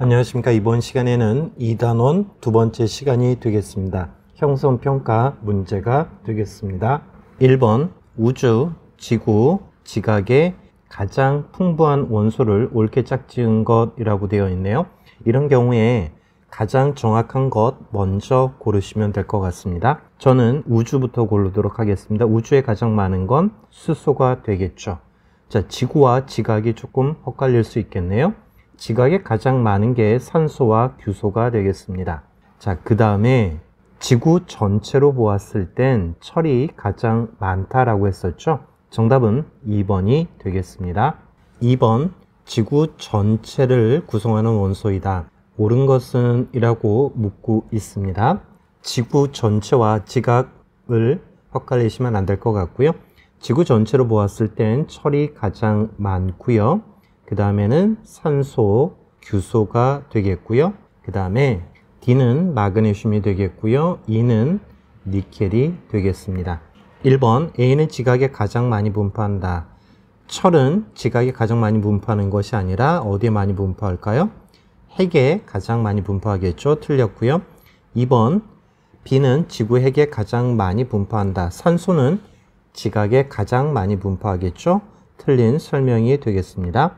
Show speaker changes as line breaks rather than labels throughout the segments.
안녕하십니까. 이번 시간에는 2단원 두 번째 시간이 되겠습니다. 형성평가 문제가 되겠습니다. 1번 우주, 지구, 지각의 가장 풍부한 원소를 옳게 짝지은 것이라고 되어 있네요. 이런 경우에 가장 정확한 것 먼저 고르시면 될 것 같습니다. 저는 우주부터 고르도록 하겠습니다. 우주에 가장 많은 건 수소가 되겠죠. 자, 지구와 지각이 조금 헷갈릴 수 있겠네요. 지각에 가장 많은 게 산소와 규소가 되겠습니다. 자, 그 다음에 지구 전체로 보았을 땐 철이 가장 많다라고 했었죠. 정답은 2번이 되겠습니다. 2번 지구 전체를 구성하는 원소이다. 옳은 것은 이라고 묻고 있습니다. 지구 전체와 지각을 헷갈리시면 안 될 것 같고요. 지구 전체로 보았을 땐 철이 가장 많고요. 그 다음에는 산소, 규소가 되겠고요. 그 다음에 D는 마그네슘이 되겠고요. E는 니켈이 되겠습니다. 1번 A는 지각에 가장 많이 분포한다. 철은 지각에 가장 많이 분포하는 것이 아니라 어디에 많이 분포할까요? 핵에 가장 많이 분포하겠죠. 틀렸고요. 2번 B는 지구 핵에 가장 많이 분포한다. 산소는 지각에 가장 많이 분포하겠죠. 틀린 설명이 되겠습니다.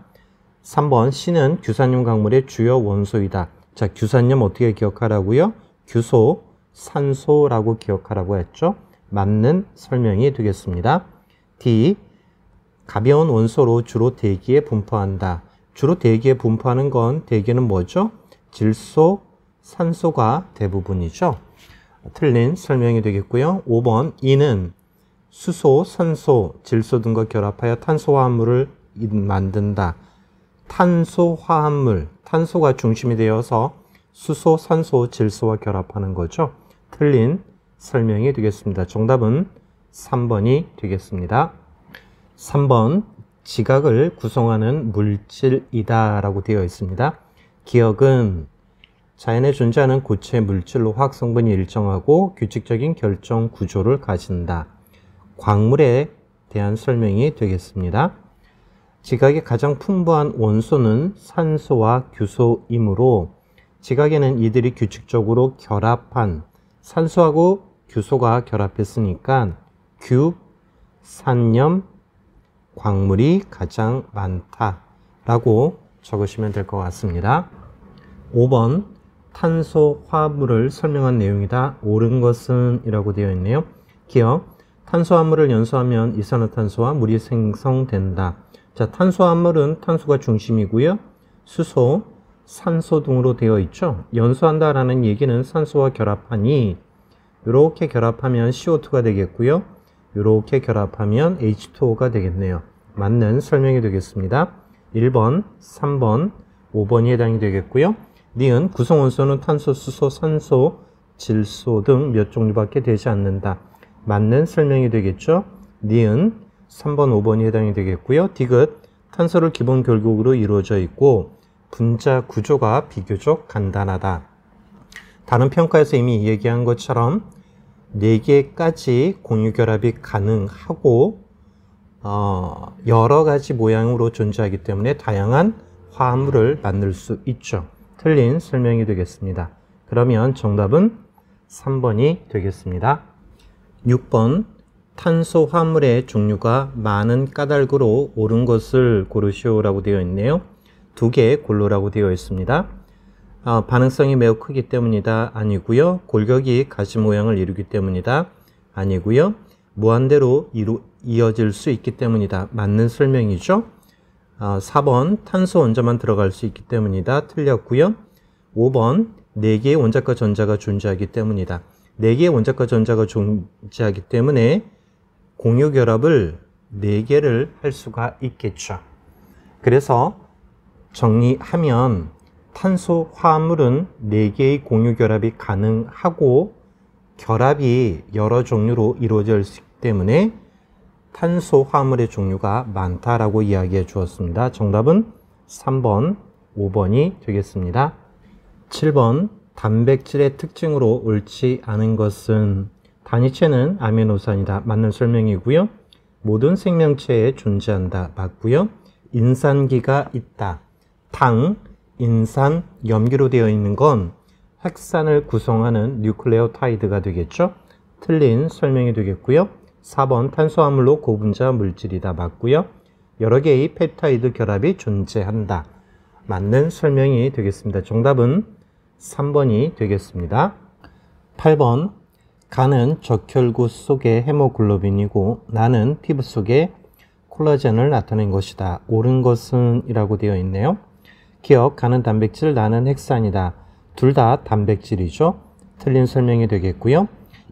3번 C는 규산염 광물의 주요 원소이다. 자, 규산염 어떻게 기억하라고요? 규소, 산소라고 기억하라고 했죠. 맞는 설명이 되겠습니다. D, 가벼운 원소로 주로 대기에 분포한다. 주로 대기에 분포하는 건 대기는 뭐죠? 질소, 산소가 대부분이죠. 틀린 설명이 되겠고요. 5번 E는 수소, 산소, 질소 등과 결합하여 탄소화합물을 만든다. 탄소화합물, 탄소가 중심이 되어서 수소, 산소, 질소와 결합하는 거죠. 틀린 설명이 되겠습니다. 정답은 3번이 되겠습니다. 3번 지각을 구성하는 물질이다 라고 되어 있습니다. 기억은 자연에 존재하는 고체 물질로 화학 성분이 일정하고 규칙적인 결정 구조를 가진다. 광물에 대한 설명이 되겠습니다. 지각의 가장 풍부한 원소는 산소와 규소이므로 지각에는 이들이 규칙적으로 결합한 산소하고 규소가 결합했으니까 규, 산염, 광물이 가장 많다라고 적으시면 될 것 같습니다. 5번 탄소 화합물을 설명한 내용이다. 옳은 것은 이라고 되어 있네요. 기억, 탄소화합물을 연소하면 이산화탄소와 물이 생성된다. 자, 탄소화합물은 탄소가 중심이고요. 수소, 산소 등으로 되어 있죠. 연소한다라는 얘기는 산소와 결합하니 이렇게 결합하면 CO2가 되겠고요. 이렇게 결합하면 H2O가 되겠네요. 맞는 설명이 되겠습니다. 1번, 3번, 5번이 해당이 되겠고요. 니은 구성원소는 탄소, 수소, 산소, 질소 등 몇 종류밖에 되지 않는다. 맞는 설명이 되겠죠. 니은 3번, 5번이 해당이 되겠고요. 디귿 탄소를 기본 결국으로 이루어져 있고 분자 구조가 비교적 간단하다. 다른 평가에서 이미 얘기한 것처럼 4개까지 공유결합이 가능하고 여러 가지 모양으로 존재하기 때문에 다양한 화합물을 만들 수 있죠. 틀린 설명이 되겠습니다. 그러면 정답은 3번이 되겠습니다. 6번 탄소 화합물의 종류가 많은 까닭으로 옳은 것을 고르시오라고 되어 있네요. 2개 고르라고 되어 있습니다. 반응성이 매우 크기 때문이다. 아니고요. 골격이 가지 모양을 이루기 때문이다. 아니고요. 무한대로 이어질 수 있기 때문이다. 맞는 설명이죠. 4번 탄소 원자만 들어갈 수 있기 때문이다. 틀렸고요. 5번 4개의 원자과 전자가 존재하기 때문이다. 4개의 원자과 전자가 존재하기 때문에 공유결합을 4개를 할 수가 있겠죠. 그래서 정리하면 탄소 화합물은 4개의 공유결합이 가능하고 결합이 여러 종류로 이루어져 있기 때문에 탄소 화합물의 종류가 많다라고 이야기해 주었습니다. 정답은 3번, 5번이 되겠습니다. 7번 단백질의 특징으로 옳지 않은 것은 단위체는 아미노산이다. 맞는 설명이고요. 모든 생명체에 존재한다. 맞고요. 인산기가 있다. 당, 인산, 염기로 되어 있는 건 핵산을 구성하는 뉴클레오타이드가 되겠죠. 틀린 설명이 되겠고요. 4번 탄수화물로 고분자 물질이다. 맞고요. 여러 개의 펩타이드 결합이 존재한다. 맞는 설명이 되겠습니다. 정답은 3번이 되겠습니다. 8번 간은 적혈구 속의 헤모글로빈이고 나는 피부 속의 콜라겐을 나타낸 것이다. 옳은 것은 이라고 되어 있네요. 기억, 간은 단백질, 나는 핵산이다. 둘 다 단백질이죠. 틀린 설명이 되겠고요.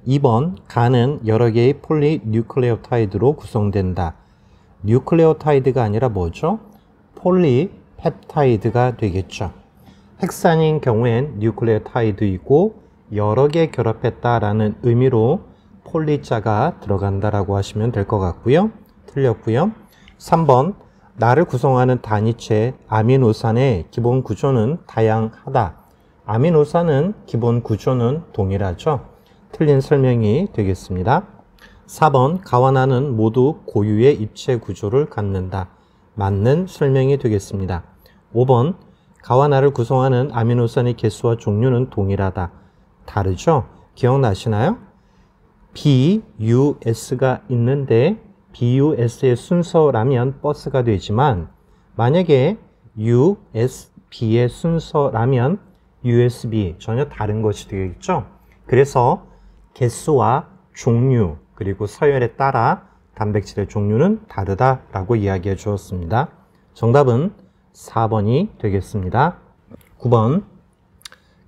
2번 간은 여러 개의 폴리뉴클레오타이드로 구성된다. 뉴클레오타이드가 아니라 뭐죠? 폴리펩타이드가 되겠죠. 핵산인 경우엔 뉴클레오타이드이고 여러 개 결합했다라는 의미로 폴리자가 들어간다라고 하시면 될 것 같고요. 틀렸고요. 3번 나를 구성하는 단위체 아미노산의 기본 구조는 다양하다. 아미노산은 기본 구조는 동일하죠. 틀린 설명이 되겠습니다. 4번 가와 나는 모두 고유의 입체 구조를 갖는다. 맞는 설명이 되겠습니다. 5번 가와 나를 구성하는 아미노산의 개수와 종류는 동일하다. 다르죠? 기억나시나요? BUS가 있는데 BUS의 순서라면 버스가 되지만 만약에 USB의 순서라면 USB 전혀 다른 것이 되겠죠. 그래서 개수와 종류 그리고 서열에 따라 단백질의 종류는 다르다라고 이야기해 주었습니다. 정답은 4번이 되겠습니다. 9번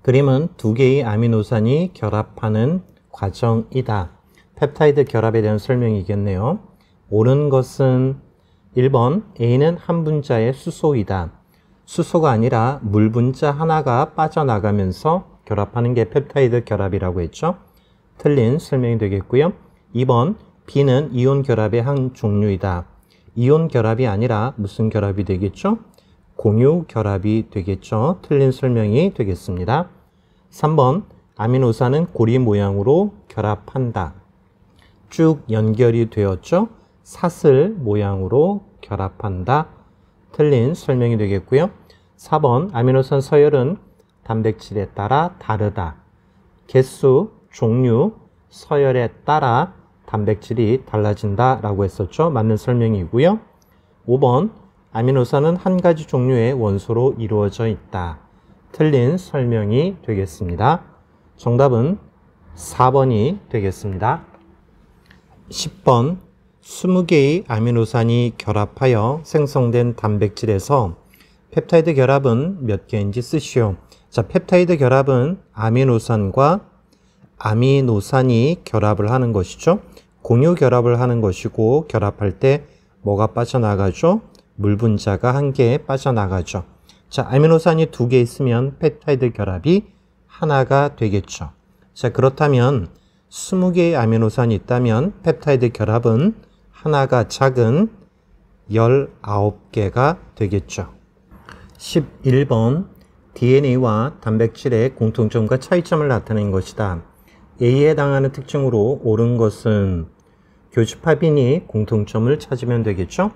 그림은 두 개의 아미노산이 결합하는 과정이다. 펩타이드 결합에 대한 설명이겠네요. 옳은 것은 1번 A는 한 분자의 수소이다. 수소가 아니라 물 분자 하나가 빠져나가면서 결합하는 게 펩타이드 결합이라고 했죠. 틀린 설명이 되겠고요. 2번 B는 이온 결합의 한 종류이다. 이온 결합이 아니라 무슨 결합이 되겠죠? 공유 결합이 되겠죠. 틀린 설명이 되겠습니다. 3번 아미노산은 고리 모양으로 결합한다. 쭉 연결이 되었죠. 사슬 모양으로 결합한다. 틀린 설명이 되겠고요. 4번 아미노산 서열은 단백질에 따라 다르다. 개수, 종류, 서열에 따라 단백질이 달라진다 라고 했었죠. 맞는 설명이고요. 5번 아미노산은 한 가지 종류의 원소로 이루어져 있다. 틀린 설명이 되겠습니다. 정답은 4번이 되겠습니다. 10번 20개의 아미노산이 결합하여 생성된 단백질에서 펩타이드 결합은 몇 개인지 쓰시오. 자, 펩타이드 결합은 아미노산과 아미노산이 결합을 하는 것이죠. 공유 결합을 하는 것이고 결합할 때 뭐가 빠져나가죠? 물 분자가 한 개 빠져나가죠. 자, 아미노산이 2개 있으면 펩타이드 결합이 하나가 되겠죠. 자, 그렇다면 20개의 아미노산이 있다면 펩타이드 결합은 하나가 작은 19개가 되겠죠. 11번 DNA와 단백질의 공통점과 차이점을 나타낸 것이다. A에 해당하는 특징으로 옳은 것은 교집합인이 공통점을 찾으면 되겠죠.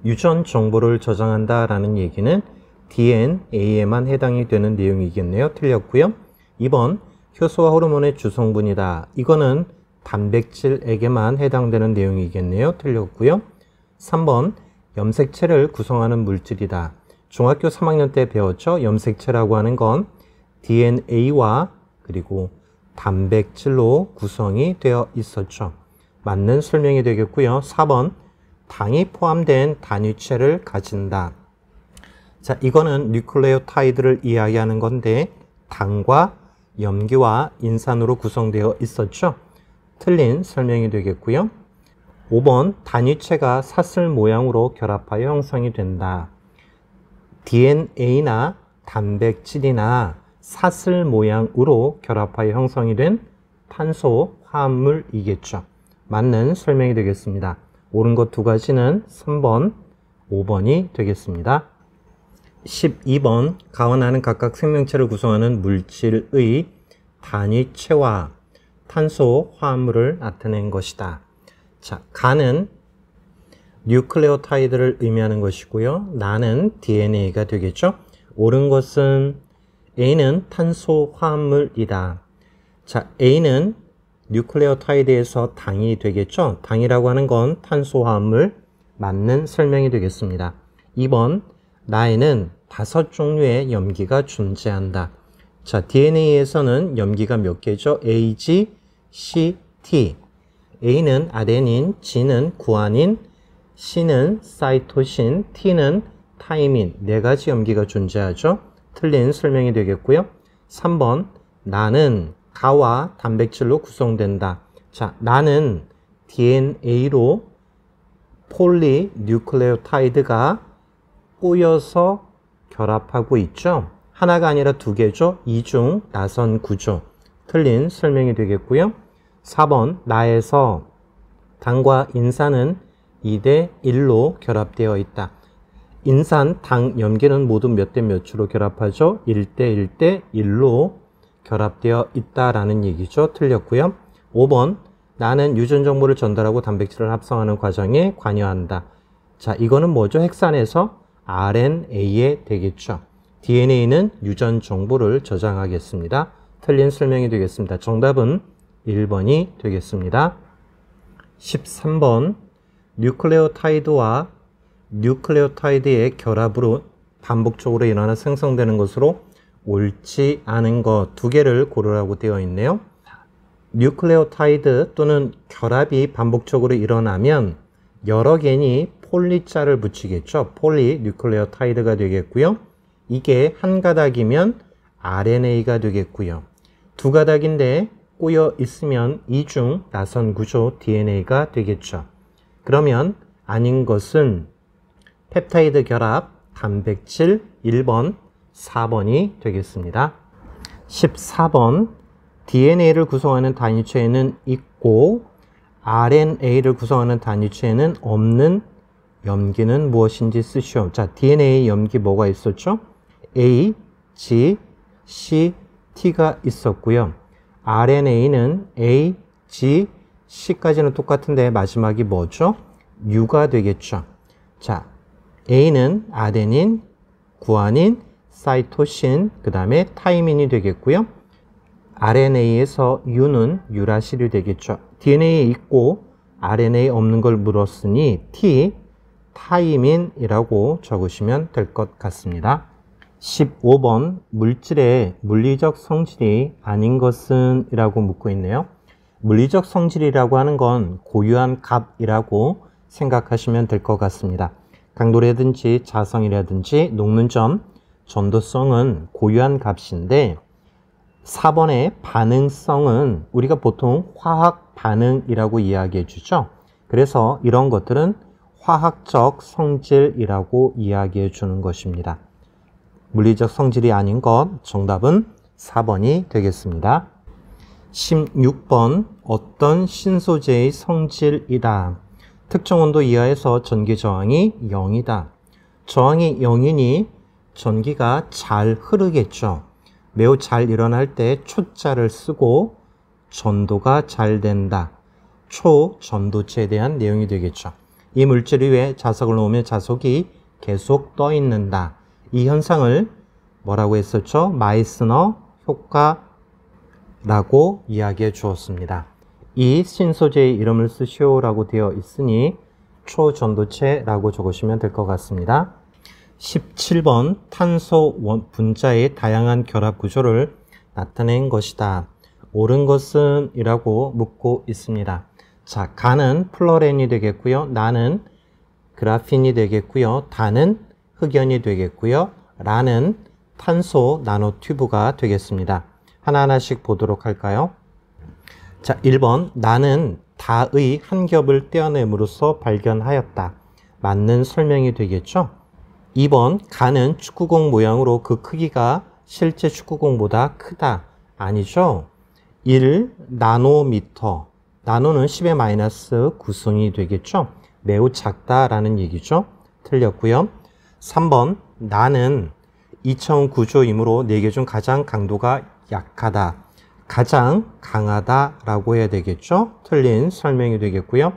유전 정보를 저장한다 라는 얘기는 DNA에만 해당이 되는 내용이겠네요. 틀렸고요. 2번 효소와 호르몬의 주성분이다. 이거는 단백질에게만 해당되는 내용이겠네요. 틀렸고요. 3번 염색체를 구성하는 물질이다. 중학교 3학년 때 배웠죠. 염색체라고 하는 건 DNA와 그리고 단백질로 구성이 되어 있었죠. 맞는 설명이 되겠고요. 4번 당이 포함된 단위체를 가진다. 자, 이거는 뉴클레오타이드를 이야기하는 건데 당과 염기와 인산으로 구성되어 있었죠. 틀린 설명이 되겠고요. 5번 단위체가 사슬 모양으로 결합하여 형성이 된다. DNA나 단백질이나 사슬 모양으로 결합하여 형성이 된 탄소 화합물이겠죠. 맞는 설명이 되겠습니다. 옳은 것 두 가지는 3번, 5번이 되겠습니다. 12번 가와 나는 각각 생명체를 구성하는 물질의 단위체와 탄소 화합물을 나타낸 것이다. 자, 가는 뉴클레오타이드를 의미하는 것이고요. 나는 DNA가 되겠죠. 옳은 것은 A는 탄소 화합물이다. 자, A는 뉴클레오타이드에서 당이 되겠죠? 당이라고 하는 건 탄소 화합물, 맞는 설명이 되겠습니다. 2번, 나에는 5종류의 염기가 존재한다. 자, DNA에서는 염기가 몇 개죠? A, G, C, T. A는 아데닌, G는 구아닌, C는 사이토신, T는 타이민. 4가지 염기가 존재하죠. 틀린 설명이 되겠고요. 3번, 나는 가와 단백질로 구성된다. 자, 나는 DNA로 폴리뉴클레오타이드가 꼬여서 결합하고 있죠. 하나가 아니라 2개죠. 이중 나선 구조. 틀린 설명이 되겠고요. 4번, 나에서 당과 인산은 2대 1로 결합되어 있다. 인산, 당, 염기는 모두 몇 대 몇으로 결합하죠? 1대 1대 1로 결합되어 있다라는 얘기죠. 틀렸고요. 5번, 나는 유전 정보를 전달하고 단백질을 합성하는 과정에 관여한다. 자, 이거는 뭐죠? 핵산에서 RNA에 되겠죠. DNA는 유전 정보를 저장하겠습니다. 틀린 설명이 되겠습니다. 정답은 1번이 되겠습니다. 13번, 뉴클레오타이드와 뉴클레오타이드의 결합으로 반복적으로 일어나 생성되는 것으로 옳지 않은 것 2개를 고르라고 되어 있네요. 뉴클레오타이드 또는 결합이 반복적으로 일어나면 여러 개니 폴리자를 붙이겠죠. 폴리뉴클레오타이드가 되겠고요. 이게 한 가닥이면 RNA가 되겠고요. 2가닥인데 꼬여 있으면 이중 나선 구조 DNA가 되겠죠. 그러면 아닌 것은 펩타이드 결합, 단백질 1번, 4번이 되겠습니다. 14번, DNA를 구성하는 단위체에는 있고 RNA를 구성하는 단위체에는 없는 염기는 무엇인지 쓰시오. 자, DNA 염기 뭐가 있었죠? A, G, C, T가 있었고요. RNA는 A, G, C까지는 똑같은데 마지막이 뭐죠? U가 되겠죠. 자, A는 아데닌, 구아닌, 사이토신, 그 다음에 타이민이 되겠고요. RNA에서 U는 유라실이 되겠죠. DNA에 있고 RNA에 없는 걸 물었으니 T, 타이민이라고 적으시면 될 것 같습니다. 15번, 물질의 물리적 성질이 아닌 것은 이라고 묻고 있네요. 물리적 성질이라고 하는 건 고유한 값이라고 생각하시면 될 것 같습니다. 강도라든지 자성이라든지 녹는 점, 전도성은 고유한 값인데 4번의 반응성은 우리가 보통 화학 반응이라고 이야기해 주죠. 그래서 이런 것들은 화학적 성질이라고 이야기해 주는 것입니다. 물리적 성질이 아닌 것, 정답은 4번이 되겠습니다. 16번, 어떤 신소재의 성질이다. 특정 온도 이하에서 전기 저항이 0이다. 저항이 0이니 전기가 잘 흐르겠죠. 매우 잘 일어날 때 초자를 쓰고 전도가 잘 된다. 초전도체에 대한 내용이 되겠죠. 이 물질 위에 자석을 놓으면 자석이 계속 떠 있는다. 이 현상을 뭐라고 했었죠? 마이스너 효과라고 이야기해 주었습니다. 이 신소재의 이름을 쓰시오라고 되어 있으니 초전도체라고 적으시면 될 것 같습니다. 17번, 탄소 분자의 다양한 결합 구조를 나타낸 것이다. 옳은 것은 이라고 묻고 있습니다. 자, 가는 플로렌이 되겠고요. 나는 그라핀이 되겠고요. 다는 흑연이 되겠고요. 라는 탄소 나노튜브가 되겠습니다. 하나하나씩 보도록 할까요? 자, 1번, 나는 다의 한 겹을 떼어냄으로써 발견하였다. 맞는 설명이 되겠죠? 2번, 가는 축구공 모양으로 그 크기가 실제 축구공보다 크다. 아니죠? 1 나노미터. 나노는 10의 마이너스 9승이 되겠죠? 매우 작다라는 얘기죠? 틀렸고요. 3번, 나는 2차원 구조이므로 4개 중 가장 강도가 약하다. 가장 강하다라고 해야 되겠죠? 틀린 설명이 되겠고요.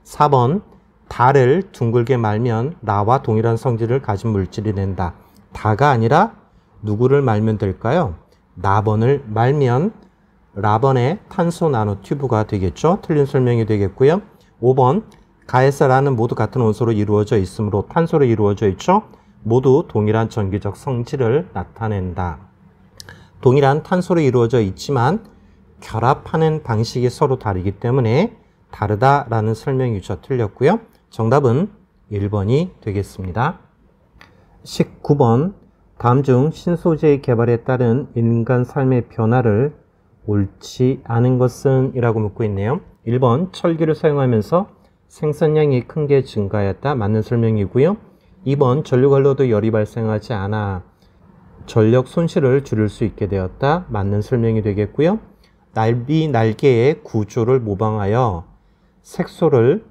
4번, 달을 둥글게 말면 나와 동일한 성질을 가진 물질이 된다. 다가 아니라 누구를 말면 될까요? 나번을 말면 라번의 탄소 나노튜브가 되겠죠. 틀린 설명이 되겠고요. 5번 가에서 라는 모두 같은 원소로 이루어져 있으므로 탄소로 이루어져 있죠. 모두 동일한 전기적 성질을 나타낸다. 동일한 탄소로 이루어져 있지만 결합하는 방식이 서로 다르기 때문에 다르다라는 설명이죠. 틀렸고요. 정답은 1번이 되겠습니다. 19번 다음 중 신소재의 개발에 따른 인간 삶의 변화를 옳지 않은 것은? 이라고 묻고 있네요. 1번 철기를 사용하면서 생산량이 큰 게 증가했다. 맞는 설명이고요. 2번 전류관로도 열이 발생하지 않아 전력 손실을 줄일 수 있게 되었다. 맞는 설명이 되겠고요. 날개의 구조를 모방하여 색소를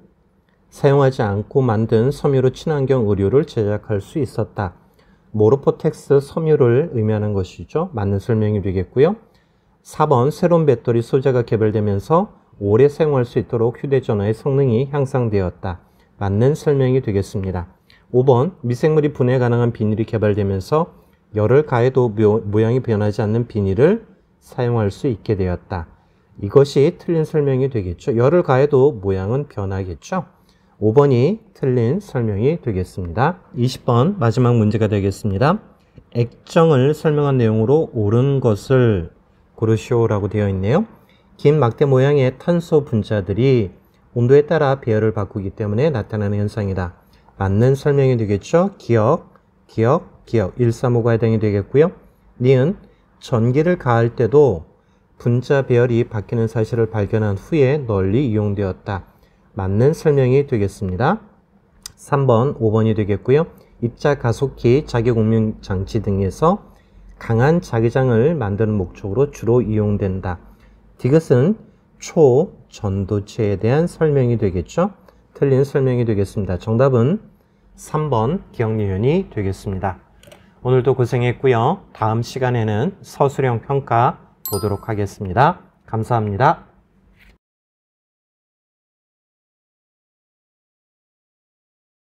사용하지 않고 만든 섬유로 친환경 의류를 제작할 수 있었다. 모로포텍스 섬유를 의미하는 것이죠. 맞는 설명이 되겠고요. 4번 새로운 배터리 소재가 개발되면서 오래 사용할 수 있도록 휴대전화의 성능이 향상되었다. 맞는 설명이 되겠습니다. 5번 미생물이 분해 가능한 비닐이 개발되면서 열을 가해도 모양이 변하지 않는 비닐을 사용할 수 있게 되었다. 이것이 틀린 설명이 되겠죠. 열을 가해도 모양은 변하겠죠. 5번이 틀린 설명이 되겠습니다. 20번 마지막 문제가 되겠습니다. 액정을 설명한 내용으로 옳은 것을 고르시오라고 되어 있네요. 긴 막대 모양의 탄소 분자들이 온도에 따라 배열을 바꾸기 때문에 나타나는 현상이다. 맞는 설명이 되겠죠. 기억 135가 해당이 되겠고요. 니은 전기를 가할 때도 분자 배열이 바뀌는 사실을 발견한 후에 널리 이용되었다. 맞는 설명이 되겠습니다. 3번, 5번이 되겠고요. 입자 가속기, 자기공명 장치 등에서 강한 자기장을 만드는 목적으로 주로 이용된다. 디귿은 초전도체에 대한 설명이 되겠죠. 틀린 설명이 되겠습니다. 정답은 3번 기억니은이 되겠습니다. 오늘도 고생했고요. 다음 시간에는 서술형 평가 보도록 하겠습니다. 감사합니다.